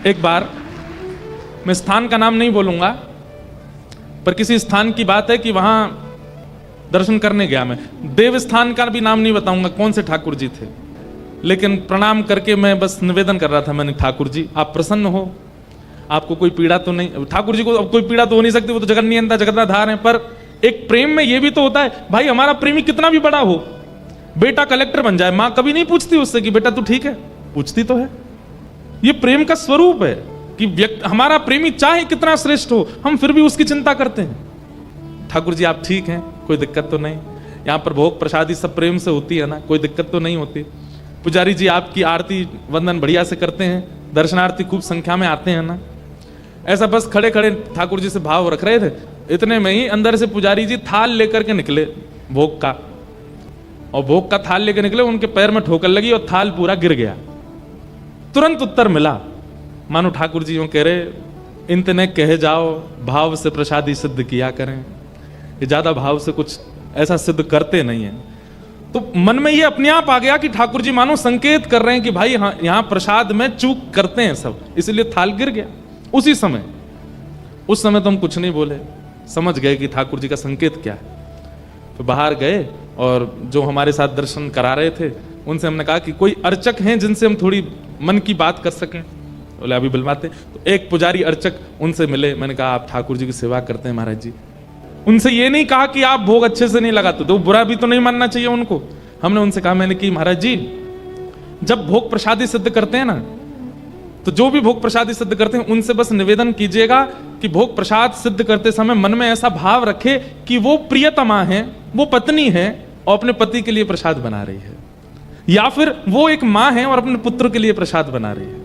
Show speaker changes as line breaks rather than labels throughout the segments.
एक बार, मैं स्थान का नाम नहीं बोलूंगा, पर किसी स्थान की बात है कि वहां दर्शन करने गया मैं। देव स्थान का भी नाम नहीं बताऊंगा कौन से ठाकुर जी थे, लेकिन प्रणाम करके मैं बस निवेदन कर रहा था, मैंने ठाकुर जी आप प्रसन्न हो, आपको कोई पीड़ा तो नहीं। ठाकुर जी को अब कोई पीड़ा तो हो नहीं सकती, वो तो जगत नियंता जगताधार है, पर एक प्रेम में ये भी तो होता है भाई, हमारा प्रेमी कितना भी बड़ा हो, बेटा कलेक्टर बन जाए, मां कभी नहीं पूछती उससे कि बेटा तू ठीक है, पूछती तो है। ये प्रेम का स्वरूप है कि हमारा प्रेमी चाहे कितना श्रेष्ठ हो, हम फिर भी उसकी चिंता करते हैं। ठाकुर जी आप ठीक हैं, कोई दिक्कत तो नहीं, यहाँ पर भोग प्रसादी सब प्रेम से होती है ना, कोई दिक्कत तो नहीं होती। पुजारी जी आपकी आरती वंदन बढ़िया से करते हैं, दर्शनार्थी खूब संख्या में आते हैं ना। ऐसा बस खड़े खड़े ठाकुर जी से भाव रख रहे थे, इतने में ही अंदर से पुजारी जी थाल लेकर के निकले भोग का, और भोग का थाल लेकर निकले, उनके पैर में ठोकर लगी और थाल पूरा गिर गया। तुरंत उत्तर मिला, मानो ठाकुर जी यूं कह रहे, इतने कहे जाओ भाव से प्रसादी सिद्ध किया करें। ये ज्यादा भाव से कुछ ऐसा सिद्ध करते नहीं है। तो मन में ये अपने आप आ गया कि ठाकुर जी मानो संकेत कर रहे हैं कि भाई हाँ, यहां प्रसाद में चूक करते हैं सब, इसलिए थाल गिर गया। उसी समय, उस समय तो हम कुछ नहीं बोले, समझ गए कि ठाकुर जी का संकेत क्या है। तो बाहर गए और जो हमारे साथ दर्शन करा रहे थे उनसे हमने कहा कि कोई अर्चक हैं जिनसे हम थोड़ी मन की बात कर सकें। बोले अभी बुलवाते। तो एक पुजारी अर्चक उनसे मिले, मैंने कहा आप ठाकुर जी की सेवा करते हैं महाराज जी। उनसे ये नहीं कहा कि आप भोग अच्छे से नहीं लगाते, तो बुरा भी तो नहीं मानना चाहिए उनको। हमने उनसे कहा, मैंने कि महाराज जी जब भोग प्रसादी सिद्ध करते हैं ना, तो जो भी भोग प्रसादी सिद्ध करते हैं उनसे बस निवेदन कीजिएगा कि भोग प्रसाद सिद्ध करते समय मन में ऐसा भाव रखे कि वो प्रियतमा है, वो पत्नी है और अपने पति के लिए प्रसाद बना रही है, या फिर वो एक माँ है और अपने पुत्र के लिए प्रसाद बना रही है।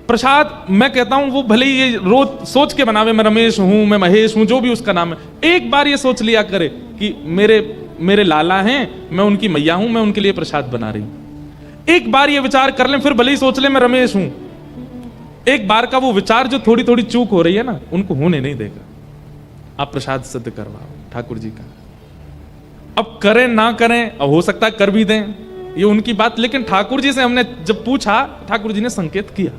प्रसाद मैं कहता हूं वो भले ही ये रोज सोच के बनावे, मैं रमेश हूं, मैं महेश हूं, जो भी उसका नाम है, एक बार ये सोच लिया करे कि मेरे लाला हैं, मैं उनकी मैया हूं, मैं उनके लिए प्रसाद बना रही हूं। एक बार ये विचार कर लें, फिर भले ही सोच लें मैं रमेश हूं, एक बार का वो विचार जो थोड़ी थोड़ी चूक हो रही है ना, उनको होने नहीं देगा। आप प्रसाद सिद्ध करवाओ ठाकुर जी का। अब करें ना करें, अब हो सकता है कर भी दें, ये उनकी बात, लेकिन ठाकुर जी से हमने जब पूछा, ठाकुर जी ने संकेत किया,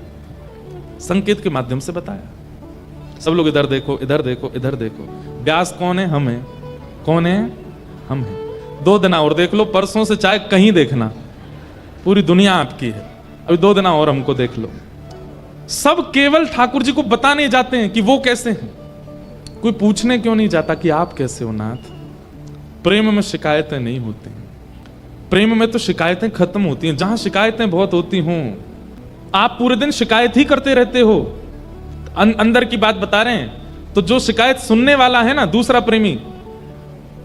संकेत के माध्यम से बताया। सब लोग इधर देखो, इधर देखो, इधर देखो। व्यास कौन है? हम हैं। कौन है? हम हैं। 2 दिन और देख लो, परसों से चाहे कहीं देखना, पूरी दुनिया आपकी है, अभी 2 दिन और हमको देख लो। सब केवल ठाकुर जी को बताने जाते हैं कि वो कैसे हैं, कोई पूछने क्यों नहीं जाता कि आप कैसे हो नाथ। प्रेम में शिकायतें नहीं होती, प्रेम में तो शिकायतें खत्म होती हैं। जहां शिकायतें बहुत होती हों, आप पूरे दिन शिकायत ही करते रहते हो, अंदर की बात बता रहे हैं, तो जो शिकायत सुनने वाला है ना, दूसरा प्रेमी,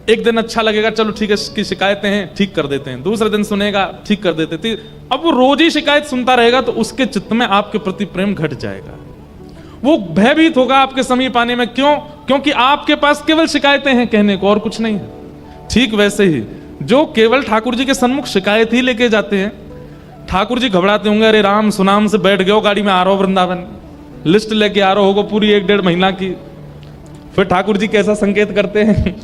एक दिन अच्छा लगेगा, चलो ठीक है इसकी शिकायतें हैं ठीक कर देते हैं, दूसरे दिन सुनेगा ठीक कर देते थे। अब वो रोज ही शिकायत सुनता रहेगा तो उसके चित्त में आपके प्रति प्रेम घट जाएगा, वो भयभीत होगा आपके समीप आने में। क्यों? क्योंकि आपके पास केवल शिकायतें हैं कहने को, और कुछ नहीं है। ठीक वैसे ही जो केवल ठाकुर जी के सन्मुख शिकायत ही लेके जाते हैं, ठाकुर जी घबराते होंगे, अरे राम सुनाम से बैठ गए गाड़ी में, आ रहा हो वृंदावन, लिस्ट लेके आ रहा होगा पूरी 1-1.5 महीना की। फिर ठाकुर जी कैसा संकेत करते हैं,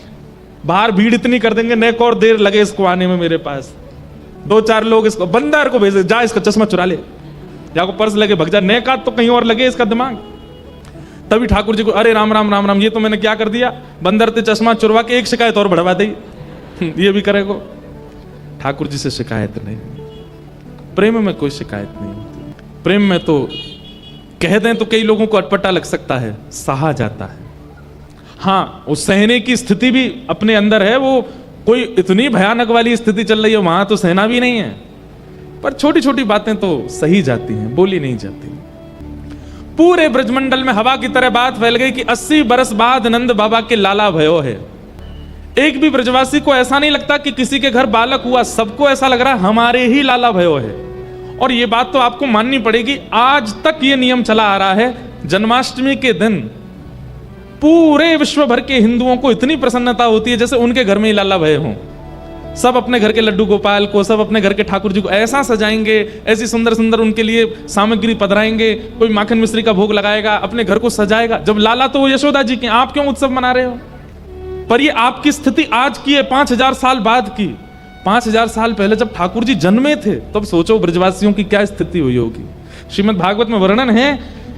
बाहर भीड़ इतनी कर देंगे, नेक और देर लगे इसको आने में, मेरे पास 2-4 लोग इसको बंदर को भेजे, जा इसका चश्मा चुरा ले, या को पर्स लेके भग जा, नेका तो कहीं और लगे इसका दिमाग। तभी ठाकुर जी को, अरे राम राम राम राम, ये तो मैंने क्या कर दिया, बंदर ते चश्मा चुरवा के एक शिकायत और बढ़वा दी, ये भी करेगो। ठाकुर जी से शिकायत नहीं, प्रेम में कोई शिकायत नहीं होती। प्रेम में तो कह दें तो कई लोगों को अटपटा लग सकता है, सहा जाता है। हाँ, उस सहने की स्थिति भी अपने अंदर है, वो कोई इतनी भयानक वाली स्थिति चल रही है वहां तो सहना भी नहीं है, पर छोटी छोटी बातें तो सही जाती हैं, बोली नहीं जाती। पूरे ब्रजमंडल में हवा की तरह बात फैल गई कि 80 बरस बाद नंद बाबा के लाला भयो है। एक भी ब्रजवासी को ऐसा नहीं लगता कि किसी के घर बालक हुआ, सबको ऐसा लग रहा है हमारे ही लाला भयो है। और ये बात तो आपको माननी पड़ेगी, आज तक ये नियम चला आ रहा है, जन्माष्टमी के दिन पूरे विश्व भर के हिंदुओं को इतनी प्रसन्नता होती है जैसे उनके घर में ही लाला भय हों। सब अपने घर के लड्डू गोपाल को, सब अपने घर के ठाकुर जी को ऐसा सजाएंगे, ऐसी सुंदर सुंदर उनके लिए सामग्री पधराएंगे, कोई माखन मिश्री का भोग लगाएगा, अपने घर को सजाएगा। जब लाला तो वो यशोदा जी के, आप क्यों उत्सव मना रहे हो? पर ये आपकी स्थिति आज की है, 5000 साल बाद की। 5000 साल पहले जब ठाकुर जी जन्मे थे, तब सोचो ब्रजवासियों की क्या स्थिति हुई होगी। श्रीमद् भागवत में वर्णन है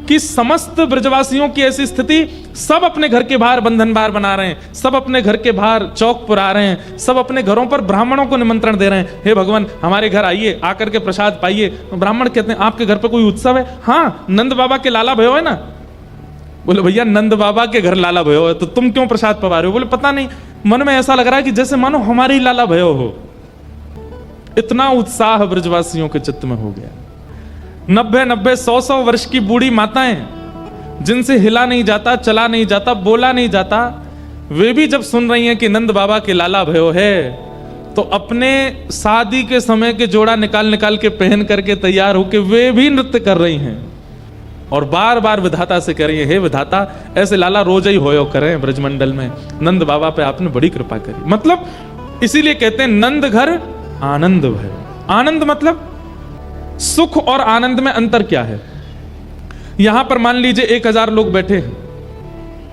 कि समस्त ब्रजवासियों की ऐसी स्थिति, सब अपने घर के बाहर बंधन बार बना रहे हैं, सब अपने घर के बाहर चौक पुरा रहे हैं, सब अपने घरों पर ब्राह्मणों को निमंत्रण दे रहे हैं, हे भगवान हमारे घर आइए, आकर के प्रसाद पाइए। ब्राह्मण कहते हैं आपके घर पर कोई उत्सव है? हाँ, नंद बाबा के लाला भयो है ना। बोले भैया नंद बाबा के घर लाला भयो है तो तुम क्यों प्रसाद पवा रहे हो? बोले पता नहीं, मन में ऐसा लग रहा है कि जैसे मानो हमारे ही लाला भयो हो। इतना उत्साह ब्रजवासियों के चित्त में हो गया। 90-90, 100-100 वर्ष की बूढ़ी माताएं जिनसे हिला नहीं जाता, चला नहीं जाता, बोला नहीं जाता, वे भी जब सुन रही हैं कि नंद बाबा के लाला भयो है तो अपने शादी के समय के जोड़ा निकाल निकाल के पहन करके तैयार होके वे भी नृत्य कर रही हैं और बार बार विधाता से कह रही है, हे विधाता ऐसे लाला रोज ही होयो करें ब्रजमंडल में, नंद बाबा पे आपने बड़ी कृपा करी। मतलब इसीलिए कहते हैं नंद घर आनंद भयो। आनंद मतलब सुख और आनंद में अंतर क्या है? यहां पर मान लीजिए 1000 लोग बैठे हैं,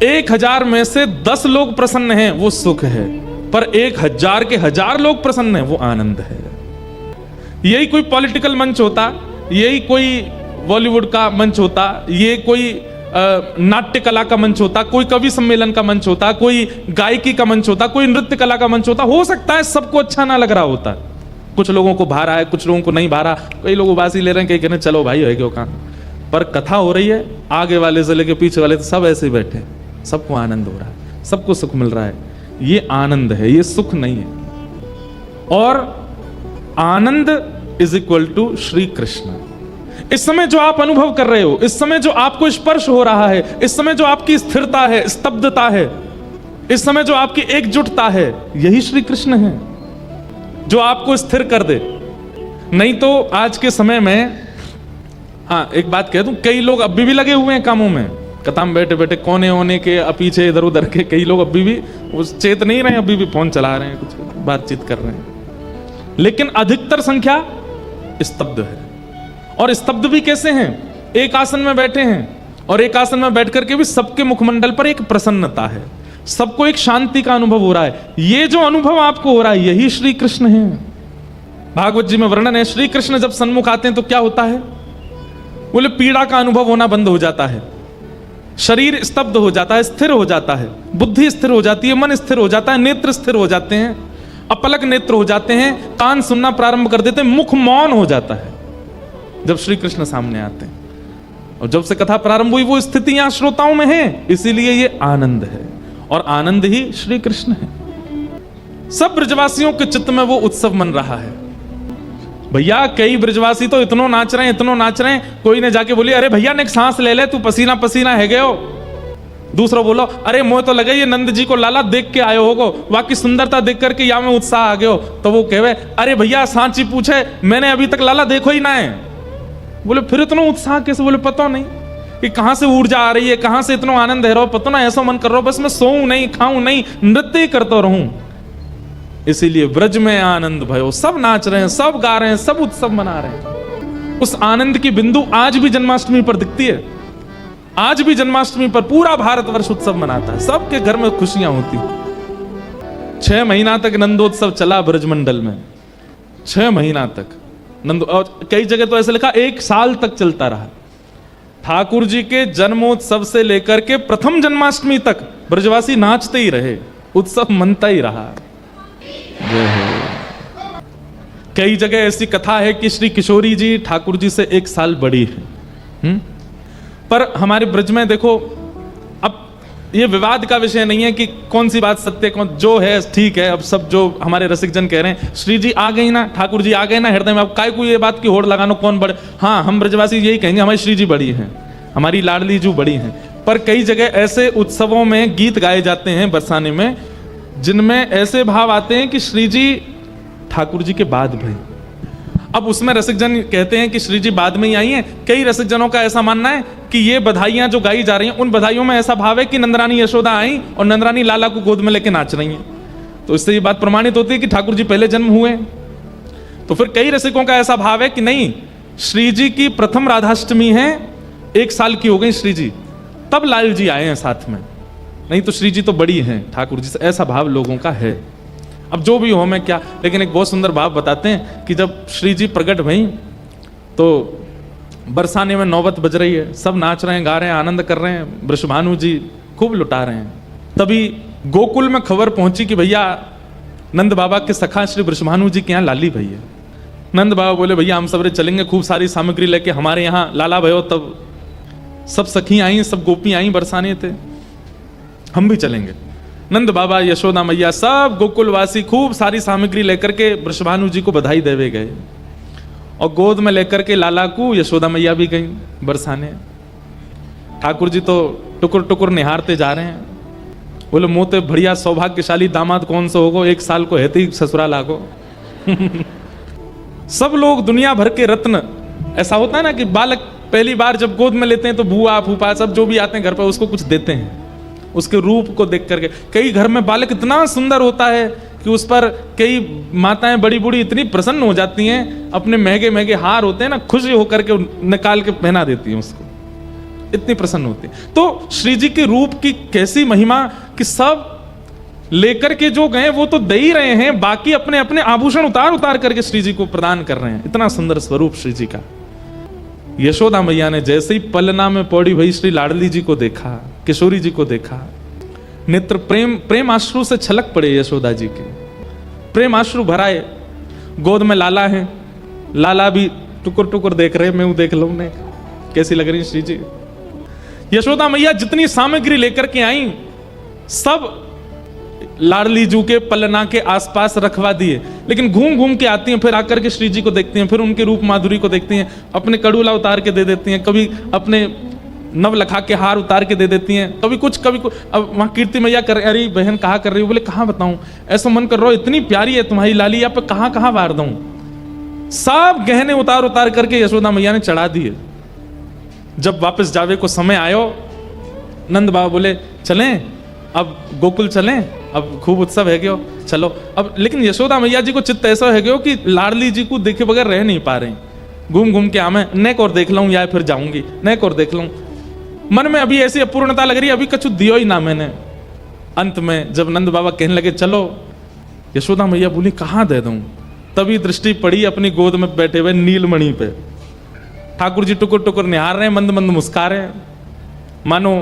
1000 में से 10 लोग प्रसन्न हैं, वो सुख है, पर 1000 के 1000 लोग प्रसन्न हैं, वो आनंद है। यही कोई पॉलिटिकल मंच होता, यही कोई बॉलीवुड का मंच होता, ये कोई नाट्य कला का मंच होता, कोई कवि सम्मेलन का मंच होता, कोई गायकी का मंच होता, कोई नृत्य कला का मंच होता, हो सकता है सबको अच्छा ना लग रहा होता, कुछ लोगों को भा रहा है, कुछ लोगों को नहीं भा रहा, कई लोग उबासी ले रहे हैं, कई कह रहे हैं चलो भाई है क्यों, पर कथा हो रही है, आगे वाले से लेके पीछे वाले तो सब ऐसे ही बैठे, सबको आनंद हो रहा है, सबको सुख मिल रहा है। ये आनंद है, ये सुख नहीं है। और आनंद is equal to Shri Krishna. इस समय जो आप अनुभव कर रहे हो, इस समय जो आपको स्पर्श हो रहा है, इस समय जो आपकी स्थिरता है, स्तब्धता है, इस समय जो आपकी एकजुटता है, यही श्री कृष्ण है जो आपको स्थिर कर दे। नहीं तो आज के समय में, हाँ एक बात कह दूं, कई लोग अभी भी लगे हुए हैं कामों में, कथा में बैठे बैठे कोने होने के पीछे इधर उधर के कई लोग अभी भी चेत नहीं रहे, अभी भी फोन चला रहे हैं, कुछ बातचीत कर रहे हैं, लेकिन अधिकतर संख्या स्तब्ध है। और स्तब्ध भी कैसे हैं? एक आसन में बैठे हैं और एक आसन में बैठ करके भी सबके मुखमंडल पर एक प्रसन्नता है, सबको एक शांति का अनुभव हो रहा है। ये जो अनुभव आपको हो रहा है यही श्री कृष्ण है। भागवत जी में वर्णन है, श्री कृष्ण जब सन्मुख आते हैं तो क्या होता है? बोले पीड़ा का अनुभव होना बंद हो जाता है, शरीर स्तब्ध हो जाता है, स्थिर हो जाता है, बुद्धि स्थिर हो जाती है, मन स्थिर हो जाता है, नेत्र स्थिर हो जाते हैं, अपलक नेत्र हो जाते हैं, कान सुनना प्रारंभ कर देते हैं, मुख मौन हो जाता है जब श्री कृष्ण सामने आते हैं। और जब से कथा प्रारंभ हुई वो स्थितियां श्रोताओं में हैं, इसीलिए ये आनंद है और आनंद ही श्री कृष्ण है। सब ब्रजवासियों के चित्त में वो उत्सव मन रहा है। भैया कई ब्रजवासी तो इतनो नाच रहे हैं, इतनो नाच रहे हैं, कोई ने जाके बोली अरे भैया ने एक सांस ले ले, तू पसीना पसीना है गयो। दूसरा बोलो अरे मोह तो लगे ये नंद जी को लाला देख के आयो होगो, वाकई सुंदरता देख करके या में उत्साह आ गयो। तो वो कहे अरे भैया सांची पूछे मैंने अभी तक लाला देखो ही ना है। बोले फिर इतना उत्साह कैसे? बोले पता नहीं कि कहां से ऊर्जा आ रही है, कहां से इतना आनंद है रहा, पता ना ऐसा मन कर रहा हो बस मैं सोऊं नहीं, खाऊं नहीं, नृत्य ही करता रहूं। इसीलिए ब्रज में आनंद भयो, सब नाच रहे हैं, सब गा रहे हैं, सब उत्सव मना रहे हैं। उस आनंद की बिंदु आज भी जन्माष्टमी पर दिखती है। आज भी जन्माष्टमी पर पूरा भारतवर्ष उत्सव मनाता है, सबके घर में खुशियां होती। 6 महीना तक नंदोत्सव चला ब्रजमंडल में, 6 महीना तक नंद, और कई जगह तो ऐसे लिखा 1 साल तक चलता रहा। ठाकुर जी के जन्मोत्सव से लेकर के प्रथम जन्माष्टमी तक ब्रजवासी नाचते ही रहे, उत्सव मनता ही रहा। कई जगह ऐसी कथा है कि श्री किशोरी जी ठाकुर जी से 1 साल बड़ी है। पर हमारे ब्रज में देखो, अब ये विवाद का विषय नहीं है कि कौन सी बात सत्य, कौन जो है ठीक है। अब सब जो हमारे रसिक जन कह रहे हैं श्री जी आ गई ना, ठाकुर जी आ गए ना हृदय में, अब काय को ये बात की होड़ लगानो कौन बड़े। हाँ हम ब्रजवासी यही कहेंगे हमारी श्री जी बड़ी हैं, हमारी लाडली जू बड़ी हैं। पर कई जगह ऐसे उत्सवों में गीत गाए जाते हैं बरसाने में जिनमें ऐसे भाव आते हैं कि श्री जी ठाकुर जी के बाद भाई। अब उसमें रसिक जन कहते हैं कि श्री जी बाद में ही आई हैं। कई रसिक जनों का ऐसा मानना है कि ये बधाइयां जो गाई जा रही हैं उन बधाइयों में ऐसा भाव है कि नंदरानी यशोदा आई और नंदरानी लाला को गोद में लेके नाच रही हैं, तो इससे ये बात प्रमाणित होती है कि ठाकुर जी पहले जन्म हुए। तो फिर कई रसिकों का ऐसा भाव है कि नहीं, श्री जी की प्रथम राधाष्टमी है, 1 साल की हो गई श्री जी, तब लाल जी आए हैं साथ में, नहीं तो श्री जी तो बड़ी हैं ठाकुर जी से, ऐसा भाव लोगों का है। अब जो भी हो मैं क्या, लेकिन एक बहुत सुंदर भाव बताते हैं कि जब श्री जी प्रकट भई तो बरसाने में नौबत बज रही है, सब नाच रहे हैं, गा रहे हैं, आनंद कर रहे हैं, वृषभानु जी खूब लुटा रहे हैं। तभी गोकुल में खबर पहुंची कि भैया नंद बाबा के सखा श्री वृषभानु जी के यहाँ लाली भई है। नंद बाबा बोले भैया हम सबरे चलेंगे, खूब सारी सामग्री लेके हमारे यहाँ लाला भयो। तब सब सखी आई, सब गोपी आई, बरसाने थे, हम भी चलेंगे। नंद बाबा, यशोदा मैया, सब गोकुलवासी खूब सारी सामग्री लेकर के वृषभानु जी को बधाई देवे गए और गोद में लेकर के लाला को यशोदा मैया भी गई बरसाने। ठाकुर जी तो टुकुर टुकुर निहारते जा रहे हैं, बोले मोते बढ़िया सौभाग्यशाली दामाद कौन सा होगो, 1 साल को हेती ससुराल आगो। सब लोग दुनिया भर के रत्न, ऐसा होता है ना कि बालक पहली बार जब गोद में लेते हैं तो बुआ फूफा सब जो भी आते हैं घर पर उसको कुछ देते हैं, उसके रूप को देख करके। कई घर में बालक इतना सुंदर होता है कि उस पर कई माताएं बड़ी बूढ़ी इतनी प्रसन्न हो जाती हैं, अपने महंगे महंगे हार होते हैं ना, खुशी होकर के निकाल के पहना देती हैं उसको, इतनी प्रसन्न होती है। तो श्री जी के रूप की कैसी महिमा कि सब लेकर के जो गए वो तो दे ही रहे हैं, बाकी अपने अपने आभूषण उतार उतार करके श्री जी को प्रदान कर रहे हैं। इतना सुंदर स्वरूप श्री जी का। यशोदा मैया ने जैसे ही पलना में पौड़ी भई श्री लाडली जी को देखा, किशोरी जी को देखा, नेत्र प्रेम आश्रु से छलक पड़े यशोदा जी के, प्रेम आश्रु भराए। गोद में लाला है, लाला भी टुकुर टुकुर देख रहे, मैं देख लूं ने कैसी लग रही श्री जी। यशोदा मैया जितनी सामग्री लेकर के आई सब लाडली जू के पलना के आसपास रखवा दिए, लेकिन घूम घूम के आती हैं, फिर आकर के श्री जी को देखती हैं, फिर उनके रूप माधुरी को देखती हैं, अपने कड़ूला उतार के दे देती हैं, कभी अपने नवलखा के हार उतार के दे देती हैं, कभी कुछ कभी कुछ। अब वहां कीर्ति मैया कर, अरे बहन कहाँ कर रही हो? बोले कहाँ बताऊं, ऐसा मन कर रहा हो, इतनी प्यारी है तुम्हारी लाली, आप कहाँ कहाँ वार दूं। सब गहने उतार उतार करके यशोदा मैया ने चढ़ा दिए। जब वापस जावे को समय आयो, नंद बाबा बोले चलें अब गोकुल चलें, अब खूब उत्सव है गयो, चलो अब। लेकिन यशोदा मैया जी को चित्त ऐसा है गयो कि लाडली जी को देखे बगैर रह नहीं पा रहे, घूम घूम के आमे नेक और देख लूं या फिर जाऊंगी, नेक और देख लूं। मन में अभी ऐसी अपूर्णता लग रही है, अभी कछु दियो ही ना मैंने। अंत में जब नंद बाबा कहने लगे चलो, यशोदा मैया बोली कहाँ दे दूं। तभी दृष्टि पड़ी अपनी गोद में बैठे हुए नीलमणि पे। ठाकुर जी टुकुर टुकुर निहार रहे हैं, मंद मंद मुस्का रहे हैं, मानो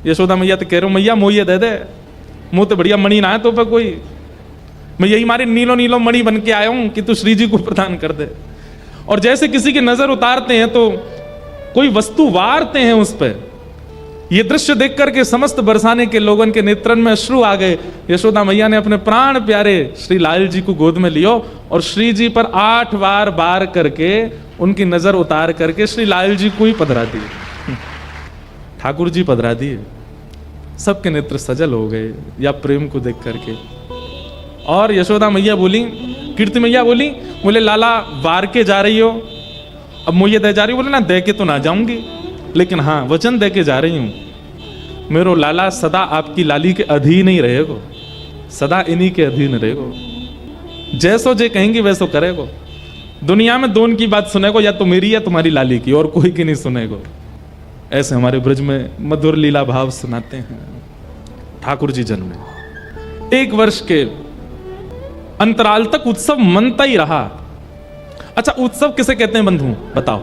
यशोदा मैया तो कह रहे हो मैया मोये दे दे, मुंह तो बढ़िया मणि ना है तो पे कोई, मैं यही मारे नीलो नीलो मणि बन के आया हूं कि तू श्री जी को प्रदान कर दे। और जैसे किसी की नजर उतारते हैं तो कोई वस्तु वारते हैं उस पर। ये दृश्य देख करके समस्त बरसाने के लोगों के नेत्रन में अश्रु आ गए। यशोदा मैया ने अपने प्राण प्यारे श्री लाल जी को गोद में लियो और श्री जी पर 8 बार बार करके उनकी नजर उतार करके श्री लाल जी को ही पधरा दिए, ठाकुर जी पधरा दिए। सबके नेत्र सजल हो गए या प्रेम को देख करके। और यशोदा मैया बोली, कीर्ति मैया बोली, बोले लाला वार के जा रही हो, अब मुझे दे जा रही हो? बोले ना दे के तो ना जाऊंगी, लेकिन हाँ वचन दे के जा रही हूं, मेरो लाला सदा आपकी लाली के अधीन ही रहेगो, सदा इन्हीं के अधीन रहेगो, जैसो जे कहेंगी वैसो करेगो। दुनिया में दोनों की बात सुनेगो, या तो मेरी या तुम्हारी लाली की, और कोई की नहीं सुनेगो। ऐसे हमारे ब्रज में मधुर लीला भाव सुनाते हैं ठाकुर जी जन्मे। 1 वर्ष के अंतराल तक उत्सव मनता ही रहा। अच्छा, उत्सव किसे कहते हैं बंधु बताओ?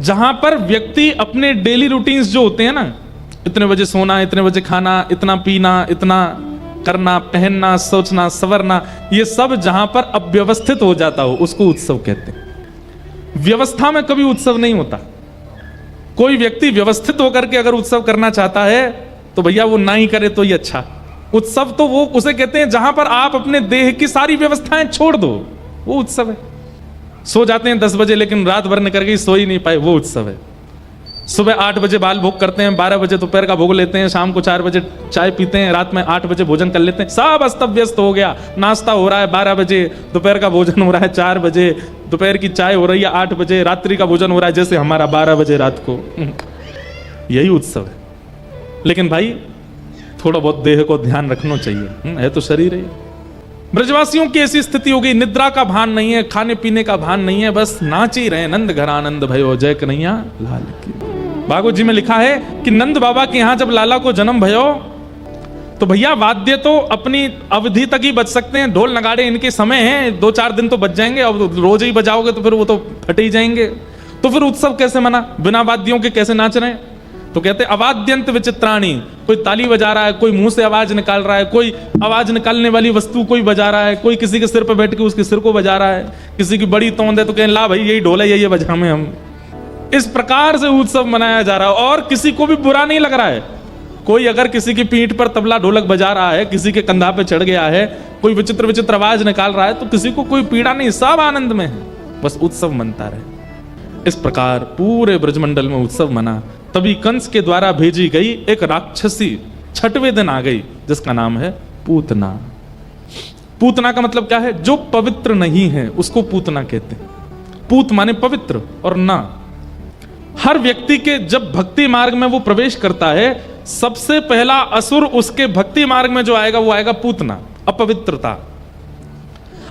जहां पर व्यक्ति अपने डेली रूटीन्स जो होते हैं ना, इतने बजे सोना, इतने बजे खाना, इतना पीना, इतना करना, पहनना, सोचना, संवरना, ये सब जहां पर अव्यवस्थित हो जाता हो उसको उत्सव कहते हैं। व्यवस्था में कभी उत्सव नहीं होता। कोई व्यक्ति व्यवस्थित होकर के अगर उत्सव करना चाहता है तो भैया वो ना ही करे तो ही अच्छा। उत्सव तो वो उसे कहते हैं जहां पर आप अपने देह की सारी व्यवस्थाएं छोड़ दो, वो उत्सव है। सो जाते हैं 10 बजे लेकिन रात भर निकल गई, सो ही नहीं पाए, वो उत्सव है। सुबह 8 बजे बाल भोग करते हैं, 12 बजे दोपहर का भोग लेते हैं, शाम को 4 बजे चाय पीते हैं, रात में 8 बजे भोजन कर लेते हैं, सब अस्त व्यस्त हो गया। नाश्ता हो रहा है 12 बजे, दोपहर का भोजन हो रहा है 4 बजे, दोपहर की चाय हो रही है 8 बजे, रात्रि का भोजन हो रहा है जैसे हमारा 12 बजे रात को। यही उत्सव है। लेकिन भाई थोड़ा बहुत देह को ध्यान रखना चाहिए, है तो शरीर है। ब्रजवासियों की ऐसी स्थिति हो गई, निद्रा का भान नहीं है, खाने पीने का भान नहीं है, बस नाच ही रहे। नंद घर आनंद भयो, जय कन्हैया लाल की। भागवत जी में लिखा है कि नंद बाबा के यहां जब लाला को जन्म भयो तो भैया वाद्य तो अपनी अवधि तक ही बज सकते हैं, ढोल नगाड़े इनके समय हैं, 2-4 दिन तो बज जाएंगे। अब रोज ही बजाओगे तो फिर वो तो फट ही जाएंगे। तो फिर उत्सव कैसे मना, बिना वाद्यों के कैसे नाच रहे हैं? तो कहते अवाद्यंत विचित्राणी, कोई ताली बजा रहा है, कोई मुंह से आवाज निकाल रहा है, कोई आवाज निकालने वाली वस्तु कोई बजा रहा है, कोई किसी के सिर पर बैठ के उसके सिर को बजा रहा है, किसी की बड़ी तोंद है तो कहें ला भाई यही ढोल है, ये बजा में हम। इस प्रकार से उत्सव मनाया जा रहा है और किसी को भी बुरा नहीं लग रहा है। कोई अगर किसी की पीठ पर तबला ढोलक बजा रहा है, किसी के कंधा पे चढ़ गया है, कोई विचित्र विचित्र आवाज निकाल रहा है, तो किसी को कोई पीड़ा नहीं, सब आनंद में है, बस उत्सव मनता रहे। इस प्रकार पूरे ब्रजमंडल में उत्सव मना। तभी कंस के द्वारा भेजी गई एक राक्षसी 6वें दिन आ गई, जिसका नाम है पूतना। पूतना का मतलब क्या है? जो पवित्र नहीं है उसको पूतना कहते हैं। पूत माने पवित्र और ना। हर व्यक्ति के जब भक्ति मार्ग में वो प्रवेश करता है, सबसे पहला असुर उसके भक्ति मार्ग में जो आएगा वो आएगा पूतना, अपवित्रता।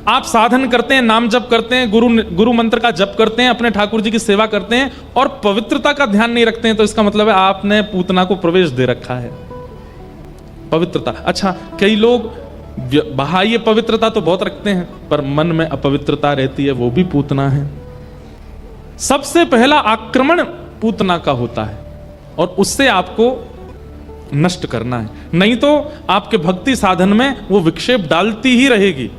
आप साधन करते हैं, नाम जप करते हैं, गुरु मंत्र का जप करते हैं, अपने ठाकुर जी की सेवा करते हैं और पवित्रता का ध्यान नहीं रखते हैं, तो इसका मतलब है आपने पूतना को प्रवेश दे रखा है। पवित्रता। अच्छा, कई लोग बाह्य पवित्रता तो बहुत रखते हैं पर मन में अपवित्रता रहती है, वो भी पूतना है। सबसे पहला आक्रमण पूतना का होता है और उससे आपको नष्ट करना है, नहीं तो आपके भक्ति साधन में वो विक्षेप डालती ही रहेगी।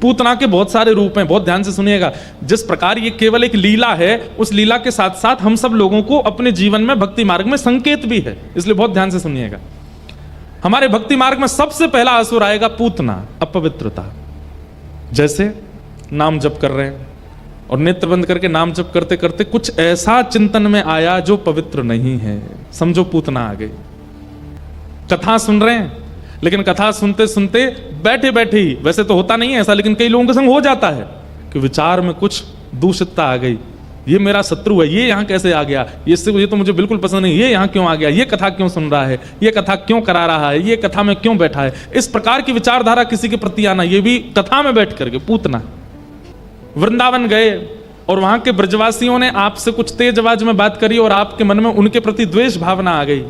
पूतना के बहुत सारे रूप हैं, बहुत ध्यान से सुनिएगा। जिस प्रकार ये केवल एक लीला है, उस लीला के साथ साथ हम सब लोगों को अपने जीवन में भक्ति मार्ग में संकेत भी है, इसलिए बहुत ध्यान से सुनिएगा। हमारे भक्ति मार्ग में सबसे पहला असुर आएगा पूतना, अपवित्रता। जैसे नाम जप कर रहे हैं और नेत्र बंद करके नाम जप करते करते कुछ ऐसा चिंतन में आया जो पवित्र नहीं है, समझो पूतना आ गई। कथा सुन रहे हैं, लेकिन कथा सुनते सुनते बैठे बैठे ही, वैसे तो होता नहीं है ऐसा, लेकिन कई लोगों के संग हो जाता है कि विचार में कुछ दूषितता आ गई, ये मेरा शत्रु है, ये यहाँ कैसे आ गया, ये तो मुझे बिल्कुल पसंद नहीं, ये यहाँ क्यों आ गया, ये कथा क्यों सुन रहा है, ये कथा क्यों करा रहा है, ये कथा में क्यों बैठा है। इस प्रकार की विचारधारा किसी के प्रति आना, ये भी कथा में बैठ करके पूतना। वृंदावन गए और वहां के ब्रजवासियों ने आपसे कुछ तेज आवाज में बात करी और आपके मन में उनके प्रति द्वेष भावना आ गई।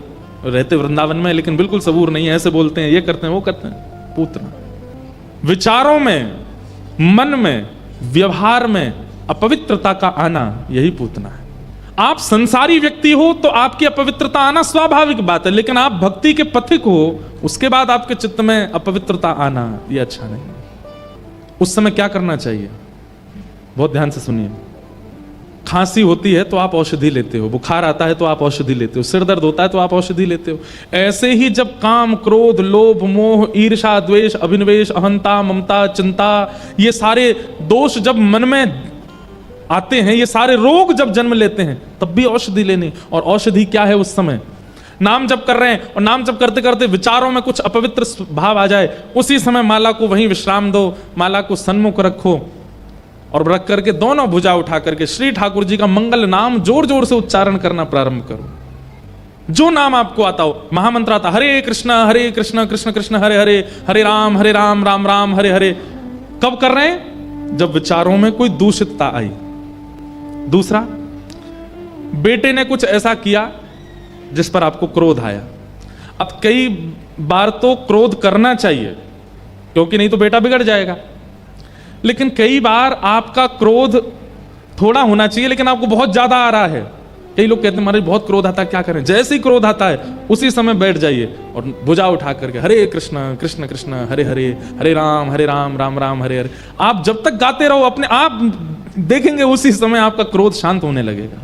रहते वृंदावन में लेकिन बिल्कुल सबूर नहीं है, ऐसे बोलते हैं, ये करते हैं, वो करते हैं, पूतना। विचारों में, मन में, व्यवहार में अपवित्रता का आना, यही पूतना है। आप संसारी व्यक्ति हो तो आपकी अपवित्रता आना स्वाभाविक बात है, लेकिन आप भक्ति के पथिक हो, उसके बाद आपके चित्त में अपवित्रता आना, यह अच्छा नहीं। उस समय क्या करना चाहिए? बहुत ध्यान से सुनिए। खांसी होती है तो आप औषधि लेते हो, बुखार आता है तो आप औषधि लेते हो, सिर दर्द होता है तो आप औषधि लेते हो। ऐसे ही जब काम, क्रोध, लोभ, मोह, ईर्ष्या, द्वेष, अभिनिवेश, अहंता, ममता, चिंता, ये सारे दोष जब मन में आते हैं, ये सारे रोग जब जन्म लेते हैं, तब भी औषधि लेनी। और औषधि क्या है? उस समय नाम जप कर रहे हैं और नाम जप करते करते विचारों में कुछ अपवित्र भाव आ जाए, उसी समय माला को वहीं विश्राम दो, माला को सन्मुख रखो और रख करके दोनों भुजा उठा करके श्री ठाकुर जी का मंगल नाम जोर जोर से उच्चारण करना प्रारंभ करो। जो नाम आपको आता हो, महामंत्र आता, हरे कृष्ण कृष्ण कृष्ण हरे हरे, हरे राम राम राम हरे हरे। कब कर रहे हैं? जब विचारों में कोई दूषितता आई। दूसरा, बेटे ने कुछ ऐसा किया जिस पर आपको क्रोध आया। अब कई बार तो क्रोध करना चाहिए क्योंकि नहीं तो बेटा बिगड़ जाएगा, लेकिन कई बार आपका क्रोध थोड़ा होना चाहिए लेकिन आपको बहुत ज्यादा आ रहा है। कई लोग कहते हैं हमारे बहुत क्रोध आता है, क्या करें? जैसे ही क्रोध आता है उसी समय बैठ जाइए और भुजा उठा करके हरे कृष्ण कृष्ण कृष्ण हरे हरे, हरे राम राम राम हरे हरे। आप जब तक गाते रहो, अपने आप देखेंगे उसी समय आपका क्रोध शांत होने लगेगा,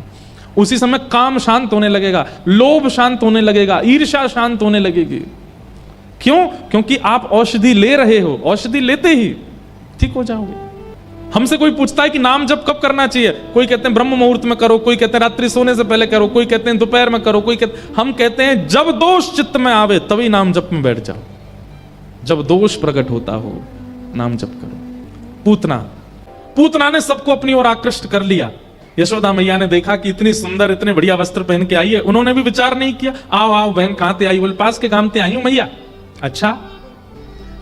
उसी समय काम शांत होने लगेगा, लोभ शांत होने लगेगा, ईर्ष्या शांत होने लगेगी। क्यों? क्योंकि आप औषधि ले रहे हो, औषधि लेते ही ठीक हो जाओगे। हमसे कोई पूछता है कि नाम जप कब करना चाहिए, कोई कहते हैं ब्रह्म मुहूर्त में करो, कोई कहते हैं रात्रि सोने से पहले करो, कोई कहते हैं दोपहर में करो, कोई कहते, हम कहते हैं जब दोष चित्त में आवे तभी नाम जप में बैठ जाओ, जब दोष प्रकट होता हो नाम जप करो। पूतना ने सबको अपनी ओर आकृष्ट कर लिया। यशोदा मैया ने देखा कि इतनी सुंदर, इतने बढ़िया वस्त्र पहन के आई है, उन्होंने भी विचार नहीं किया, आओ आओ बहन कहां से आई? बोले पास के काम से आई हूं मैया। अच्छा,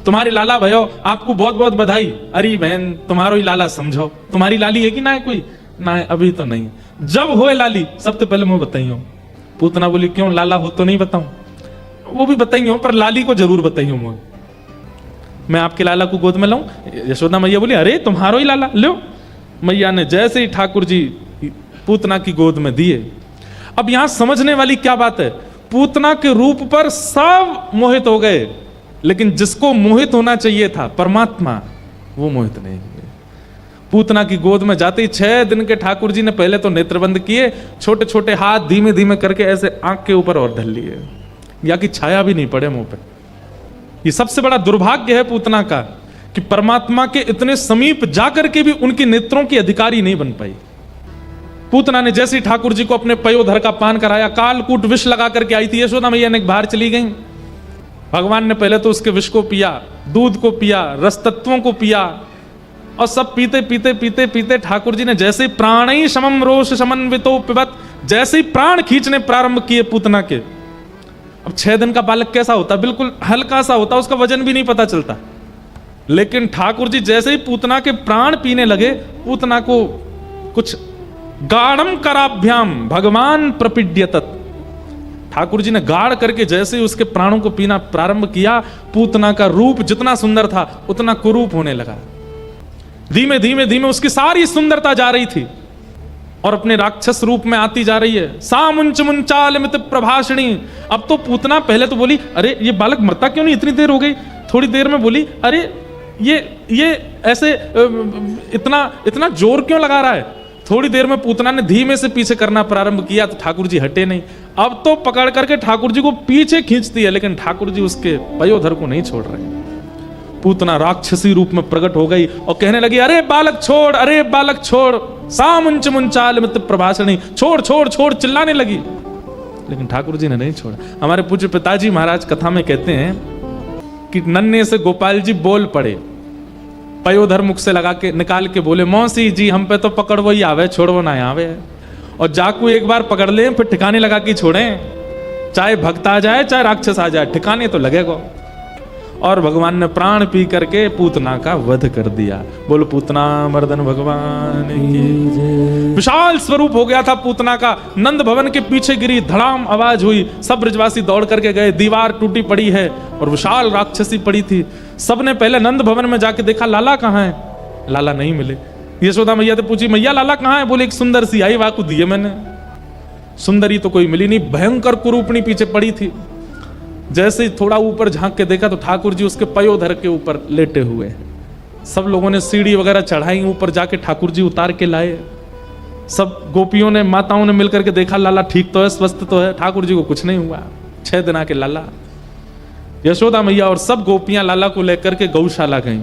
तुम्हारे लाला भयो, आपको बहुत बहुत बधाई। अरे बहन तुम्हारो ही लाला समझो, तुम्हारी लाली है कि ना है कोई? ना है, अभी तो नहीं। जब होए लाली सबसे पहले मैं बताइयो। पूतना बोली क्यों, लाला हो तो नहीं बताऊं? वो भी बताइयो पर लाली को जरूर बताइयो, मैं आपके लाला को गोद में लाऊं? यशोदा मैया बोली अरे तुम्हारो ही लाला लो। मैया ने जैसे ही ठाकुर जी पूतना की गोद में दिए। अब यहां समझने वाली क्या बात है, पूतना के रूप पर सब मोहित हो गए, लेकिन जिसको मोहित होना चाहिए था परमात्मा, वो मोहित नहीं हुए। पूतना की गोद में जाते ही 6 दिन के ठाकुर जी ने पहले तो नेत्र बंद किए, छोटे छोटे हाथ धीमे धीमे करके ऐसे आंख के ऊपर और धर लिए, या कि छाया भी नहीं पड़े मुंह पे। ये सबसे बड़ा दुर्भाग्य है पूतना का कि परमात्मा के इतने समीप जाकर के भी उनके नेत्रों की अधिकारी नहीं बन पाई। पूतना ने जैसे ही ठाकुर जी को अपने पयोधर का पान कराया, कालकूट विष लगा करके आई थी, यशोदा मैया ने बाहर चली गई। भगवान ने पहले तो उसके विष को पिया, दूध को पिया, रस तत्वों को पिया, और सब पीते पीते पीते पीते ठाकुर जी ने जैसे ही प्राणी समम रोष समन्वितो पिबत, जैसे ही प्राण खींचने प्रारंभ किए पूतना के। अब 6 दिन का बालक कैसा होता, बिल्कुल हल्का सा होता, उसका वजन भी नहीं पता चलता। लेकिन ठाकुर जी जैसे ही पूतना के प्राण पीने लगे, पूतना को कुछ गाढ़म कराभ्याम भगवान प्रपीड्यतत, ठाकुर जी ने गाढ़ करके जैसे ही उसके प्राणों को पीना प्रारंभ किया, पूतना का रूप जितना सुंदर था उतना कुरूप होने लगा। धीमे धीमे धीमे उसकी सारी सुंदरता जा रही थी और अपने राक्षस रूप में आती जा रही है। सामुंच मुंचाल मित प्रभाषणी। अब तो पूतना पहले तो बोली, अरे ये बालक मरता क्यों नहीं, इतनी देर हो गई। थोड़ी देर में बोली, अरे ये ऐसे इतना इतना जोर क्यों लगा रहा है। थोड़ी देर में पूतना ने धीमे से पीछे करना प्रारंभ किया तो ठाकुर जी हटे नहीं। अब तो पकड़ करके ठाकुर जी को पीछे खींचती है, लेकिन ठाकुर जी उसके पयोधर को नहीं छोड़ रहे। पूतना राक्षसी रूप में प्रकट हो गई और कहने लगी, अरे बालक छोड़, अरे बालक छोड़, सामुंच मुंचाल मित प्रभाषणी, छोड़ छोड़ छोड़, चिल्लाने लगी। लेकिन ठाकुर जी ने नहीं छोड़ा। हमारे पूज्य पिताजी महाराज कथा में कहते हैं कि नन्हे से गोपाल जी बोल पड़े, पयोधर मुख से लगा के निकाल के बोले, मौसी जी हम पे तो पकड़वो ही आवे, छोड़वो ना आवे। और जाकू एक बार पकड़ ले फिर ठिकाने लगा के छोड़ें, चाहे भक्त आ जाए चाहे राक्षस आ जाए, ठिकाने तो लगेगा। और भगवान ने प्राण पी करके पूतना का वध कर दिया। बोलो पूतना मर्दन भगवान की। विशाल स्वरूप हो गया था पूतना का। नंद भवन के पीछे गिरी, धड़ाम आवाज हुई, सब ब्रजवासी दौड़ करके गए, दीवार टूटी पड़ी है और विशाल राक्षसी पड़ी थी। सबने पहले नंद भवन में जाके देखा, लाला कहाँ है, लाला नहीं मिले। यशोदा मैया से पूछी, मैया लाला कहाँ है। बोले एक सुंदर सी आई, वाकू दिए मैंने। सुंदरी तो कोई मिली नहीं, भयंकर कुरूपणी पीछे पड़ी थी। जैसे ही थोड़ा ऊपर झांक के देखा तो ठाकुर जी उसके पयोधर के ऊपर लेटे हुए हैं। सब लोगों ने सीढ़ी वगैरह चढ़ाई, ऊपर जाके ठाकुर जी उतार के लाए। सब गोपियों ने, माताओं ने मिलकर के देखा, लाला ठीक तो है, स्वस्थ तो है। ठाकुर जी को कुछ नहीं हुआ। 6 दिन के लाला। यशोदा मैया और सब गोपियां लाला को लेकर के गौशाला गईं।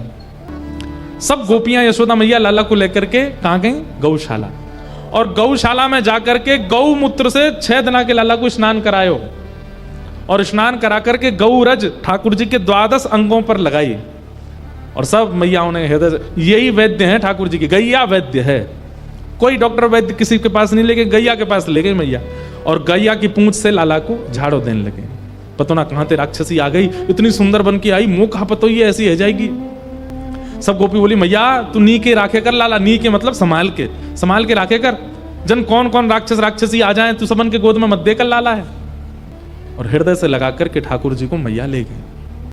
सब गोपियां यशोदा मैया लाला को लेकर के कहां गईं, गौशाला। और गौशाला में जाकर के गौमूत्र से 6 दिन के लाला को स्नान करायो और स्नान करा करके गौरज ठाकुर जी के 12 अंगों पर लगाई। और सब मैयाओं ने हृदय, यही वैद्य है ठाकुर जी की, गैया वैद्य है। कोई डॉक्टर वैद्य किसी के पास नहीं लेके गैया के पास ले गई मैया। और गैया की पूंछ से लाला को झाड़ो देने लगे। पतो ना कहां से राक्षसी आ गई, इतनी सुंदर बन के आई, मुंह कहां पतो ये ऐसी है जाएगी। सब गोपी बोली, मैया तू नी के राखे कर लाला, नी के मतलब संभाल के राखे कर। जन कौन कौन राक्षस राक्षसी आ जाए, तू सबन के गोद में मत देकर लाला है। और हृदय से लगा करके ठाकुर जी को मैया ले गई।